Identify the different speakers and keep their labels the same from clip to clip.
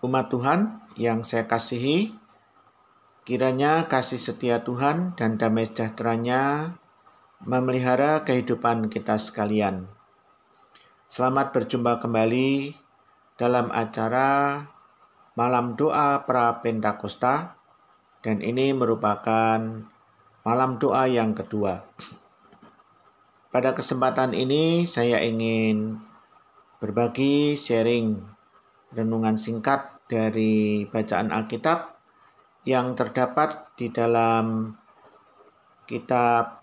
Speaker 1: Umat Tuhan yang saya kasihi, kiranya kasih setia Tuhan dan damai sejahtera-Nya memelihara kehidupan kita sekalian. Selamat berjumpa kembali dalam acara Malam Doa Pra-Pentakosta, dan ini merupakan malam doa yang kedua. Pada kesempatan ini saya ingin berbagi sharing renungan singkat dari bacaan Alkitab yang terdapat di dalam kitab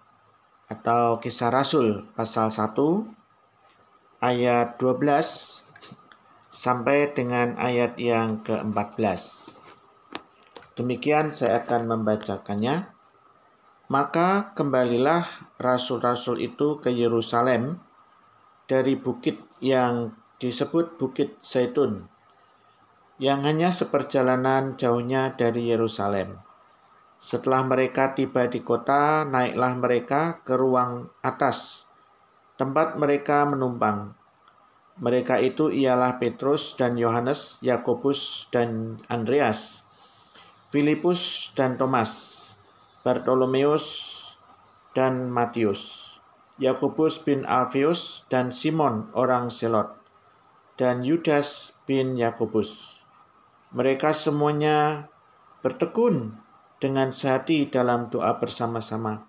Speaker 1: atau Kisah Rasul pasal 1 ayat 12 sampai dengan ayat yang ke-14. Demikian saya akan membacakannya. Maka kembalilah rasul-rasul itu ke Yerusalem dari bukit yang disebut Bukit Zaitun, yang hanya seperjalanan jauhnya dari Yerusalem. Setelah mereka tiba di kota, naiklah mereka ke ruang atas, tempat mereka menumpang. Mereka itu ialah Petrus dan Yohanes, Yakobus dan Andreas, Filipus dan Thomas, Bartolomeus dan Matius, Yakobus bin Alfeus dan Simon orang Selot, dan Yudas bin Yakobus. Mereka semuanya bertekun dengan sehati dalam doa bersama-sama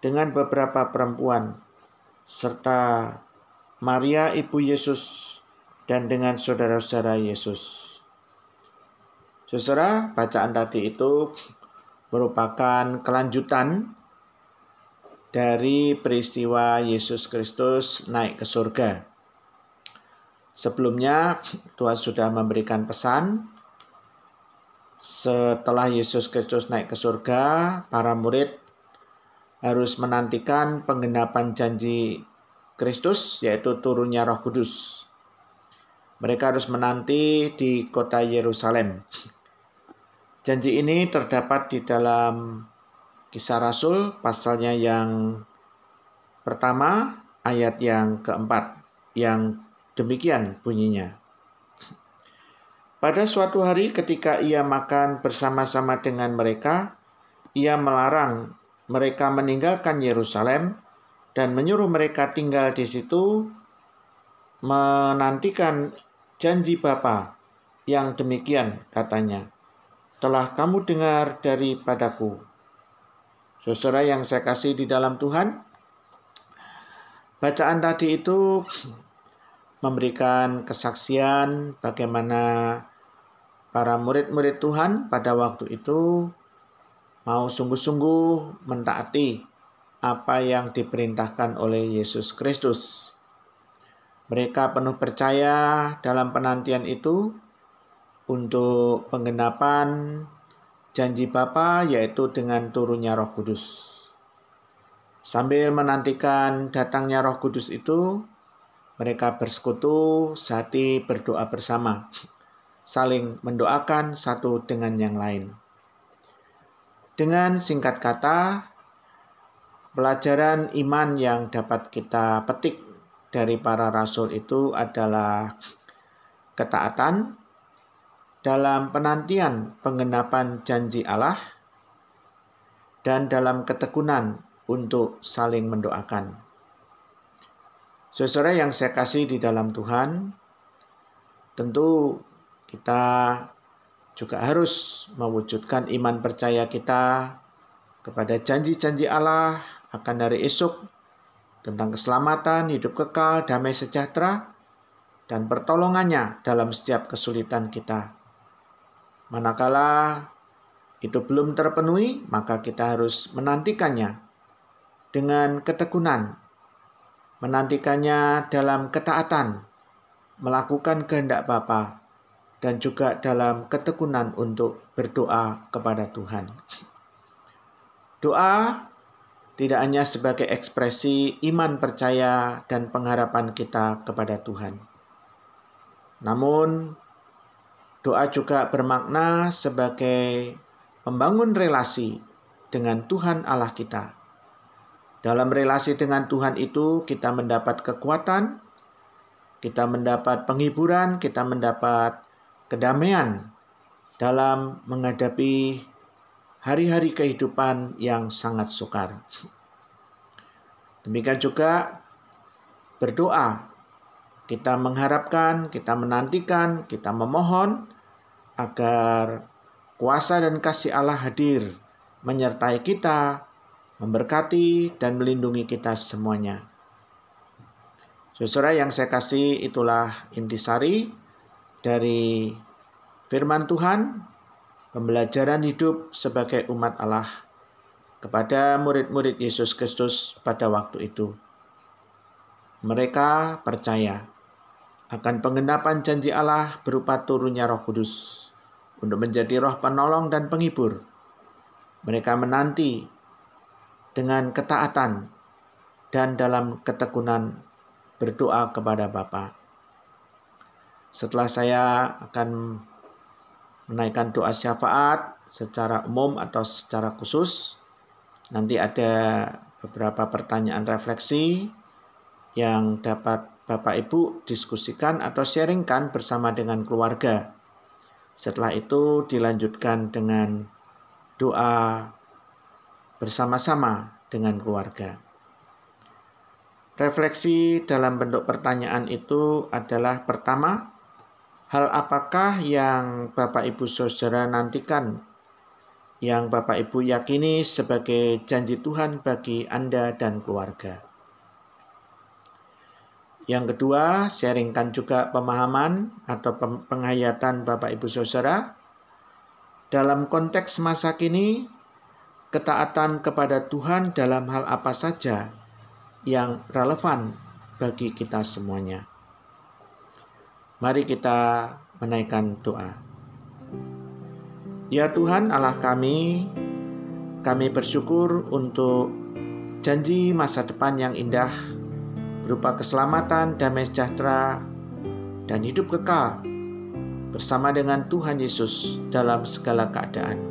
Speaker 1: dengan beberapa perempuan, serta Maria ibu Yesus dan dengan saudara-saudara Yesus. Saudara, bacaan tadi itu merupakan kelanjutan dari peristiwa Yesus Kristus naik ke surga. Sebelumnya Tuhan sudah memberikan pesan. Setelah Yesus Kristus naik ke surga, para murid harus menantikan penggenapan janji Kristus, yaitu turunnya Roh Kudus. Mereka harus menanti di kota Yerusalem. Janji ini terdapat di dalam Kisah Rasul pasalnya yang pertama, ayat yang keempat, yang demikian bunyinya. Pada suatu hari ketika ia makan bersama-sama dengan mereka, ia melarang mereka meninggalkan Yerusalem dan menyuruh mereka tinggal di situ, menantikan janji Bapa yang demikian, katanya, telah kamu dengar daripadaku. Saudara yang saya kasih di dalam Tuhan, bacaan tadi itu memberikan kesaksian bagaimana para murid-murid Tuhan pada waktu itu mau sungguh-sungguh mentaati apa yang diperintahkan oleh Yesus Kristus. Mereka penuh percaya dalam penantian itu untuk penggenapan janji Bapa, yaitu dengan turunnya Roh Kudus. Sambil menantikan datangnya Roh Kudus itu, mereka bersekutu, sehati berdoa bersama, saling mendoakan satu dengan yang lain. Dengan singkat kata, pelajaran iman yang dapat kita petik dari para rasul itu adalah ketaatan dalam penantian penggenapan janji Allah dan dalam ketekunan untuk saling mendoakan. Saudara yang saya kasih di dalam Tuhan, tentu kita juga harus mewujudkan iman percaya kita kepada janji-janji Allah akan hari esok tentang keselamatan, hidup kekal, damai sejahtera, dan pertolongannya dalam setiap kesulitan kita. Manakala itu belum terpenuhi, maka kita harus menantikannya dengan ketekunan, menantikannya dalam ketaatan, melakukan kehendak Bapa, dan juga dalam ketekunan untuk berdoa kepada Tuhan. Doa tidak hanya sebagai ekspresi iman percaya dan pengharapan kita kepada Tuhan, namun doa juga bermakna sebagai membangun relasi dengan Tuhan Allah kita. Dalam relasi dengan Tuhan itu kita mendapat kekuatan, kita mendapat penghiburan, kita mendapat kedamaian dalam menghadapi hari-hari kehidupan yang sangat sukar. Demikian juga berdoa. Kita mengharapkan, kita menantikan, kita memohon agar kuasa dan kasih Allah hadir menyertai kita, memberkati dan melindungi kita semuanya. Saudara yang saya kasih, itulah intisari dari firman Tuhan, pembelajaran hidup sebagai umat Allah kepada murid-murid Yesus Kristus pada waktu itu. Mereka percaya akan penggenapan janji Allah berupa turunnya Roh Kudus untuk menjadi roh penolong dan penghibur. Mereka menanti dengan ketaatan dan dalam ketekunan berdoa kepada Bapa. Setelah saya akan menaikkan doa syafaat secara umum atau secara khusus, nanti ada beberapa pertanyaan refleksi yang dapat Bapak Ibu diskusikan atau sharingkan bersama dengan keluarga. Setelah itu dilanjutkan dengan doa bersama-sama dengan keluarga. Refleksi dalam bentuk pertanyaan itu adalah: pertama, hal apakah yang Bapak Ibu Saudara nantikan, yang Bapak Ibu yakini sebagai janji Tuhan bagi Anda dan keluarga? Yang kedua, sharingkan juga pemahaman atau penghayatan Bapak Ibu Saudara dalam konteks masa kini, ketaatan kepada Tuhan dalam hal apa saja yang relevan bagi kita semuanya. Mari kita menaikkan doa. Ya Tuhan Allah kami bersyukur untuk janji masa depan yang indah berupa keselamatan, damai sejahtera, dan hidup kekal bersama dengan Tuhan Yesus dalam segala keadaan.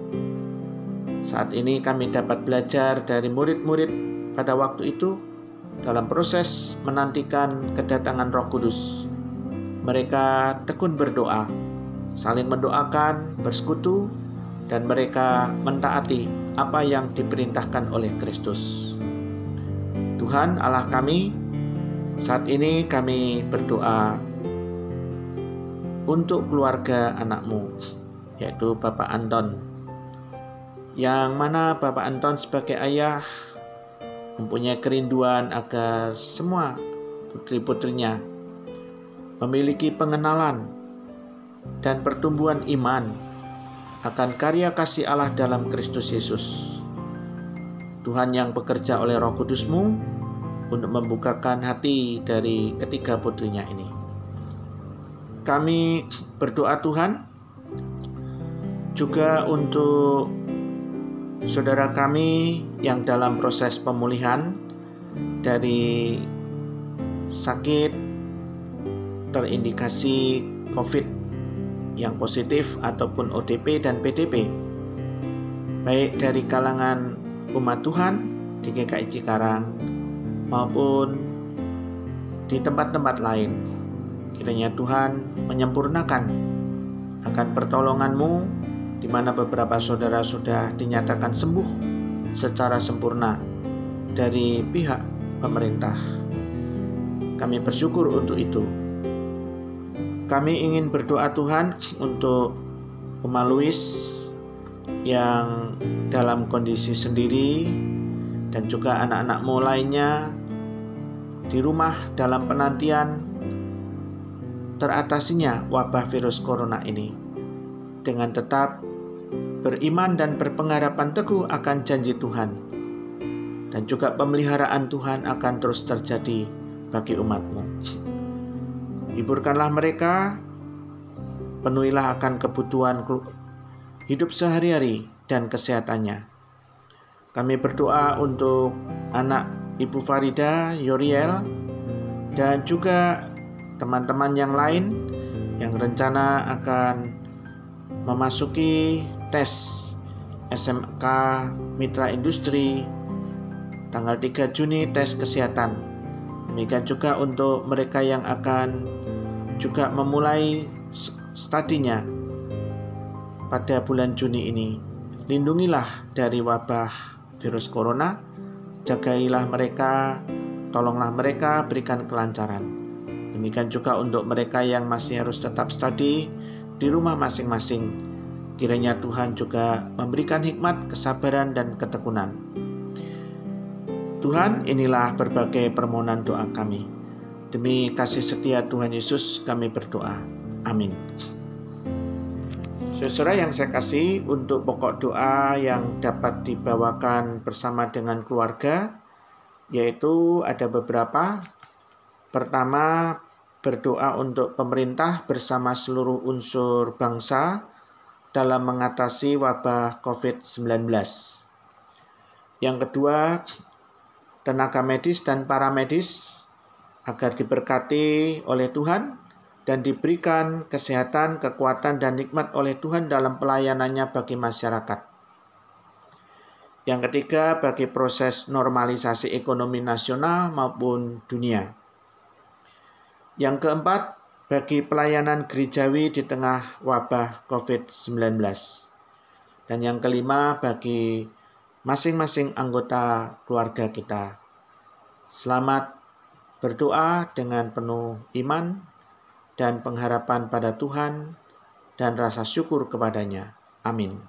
Speaker 1: Saat ini kami dapat belajar dari murid-murid pada waktu itu dalam proses menantikan kedatangan Roh Kudus. Mereka tekun berdoa, saling mendoakan, bersekutu, dan mereka mentaati apa yang diperintahkan oleh Kristus. Tuhan Allah kami, saat ini kami berdoa untuk keluarga anakmu, yaitu Bapak Anton, yang mana Bapak Anton sebagai ayah mempunyai kerinduan agar semua putri-putrinya memiliki pengenalan dan pertumbuhan iman akan karya kasih Allah dalam Kristus Yesus. Tuhan yang bekerja oleh Roh Kudus-Mu untuk membukakan hati dari ketiga putrinya ini. Kami berdoa Tuhan juga untuk saudara kami yang dalam proses pemulihan dari sakit terindikasi COVID yang positif ataupun ODP dan PDP, baik dari kalangan umat Tuhan di GKI Cikarang maupun di tempat-tempat lain. Kiranya Tuhan menyempurnakan akan pertolongan-Mu, di mana beberapa saudara sudah dinyatakan sembuh secara sempurna dari pihak pemerintah. Kami bersyukur untuk itu. Kami ingin berdoa Tuhan untuk Oma Louis yang dalam kondisi sendiri dan juga anak-anak-Mu lainnya di rumah dalam penantian teratasinya wabah virus corona ini, dengan tetap beriman dan berpengharapan teguh akan janji Tuhan, dan juga pemeliharaan Tuhan akan terus terjadi bagi umat-Mu. Hiburkanlah mereka, penuhilah akan kebutuhan hidup sehari-hari dan kesehatannya. Kami berdoa untuk anak Ibu Farida, Yoriel, dan juga teman-teman yang lain yang rencana akan memasuki tes SMK Mitra Industri tanggal 3 Juni, tes kesehatan. Demikian juga untuk mereka yang akan juga memulai studinya pada bulan Juni ini. Lindungilah dari wabah virus corona, jagailah mereka, tolonglah mereka, berikan kelancaran. Demikian juga untuk mereka yang masih harus tetap studi di rumah masing-masing. Kiranya Tuhan juga memberikan hikmat, kesabaran, dan ketekunan. Tuhan, inilah berbagai permohonan doa kami. Demi kasih setia Tuhan Yesus kami berdoa. Amin. Saudara yang saya kasih, untuk pokok doa yang dapat dibawakan bersama dengan keluarga, yaitu ada beberapa. Pertama, berdoa untuk pemerintah bersama seluruh unsur bangsa dalam mengatasi wabah COVID-19. Yang kedua, tenaga medis dan paramedis agar diberkati oleh Tuhan dan diberikan kesehatan, kekuatan, dan nikmat oleh Tuhan dalam pelayanannya bagi masyarakat. Yang ketiga, bagi proses normalisasi ekonomi nasional maupun dunia. Yang keempat, bagi pelayanan gerejawi di tengah wabah COVID-19. Dan yang kelima, bagi masing-masing anggota keluarga kita. Selamat berdoa dengan penuh iman dan pengharapan pada Tuhan dan rasa syukur kepadanya. Amin.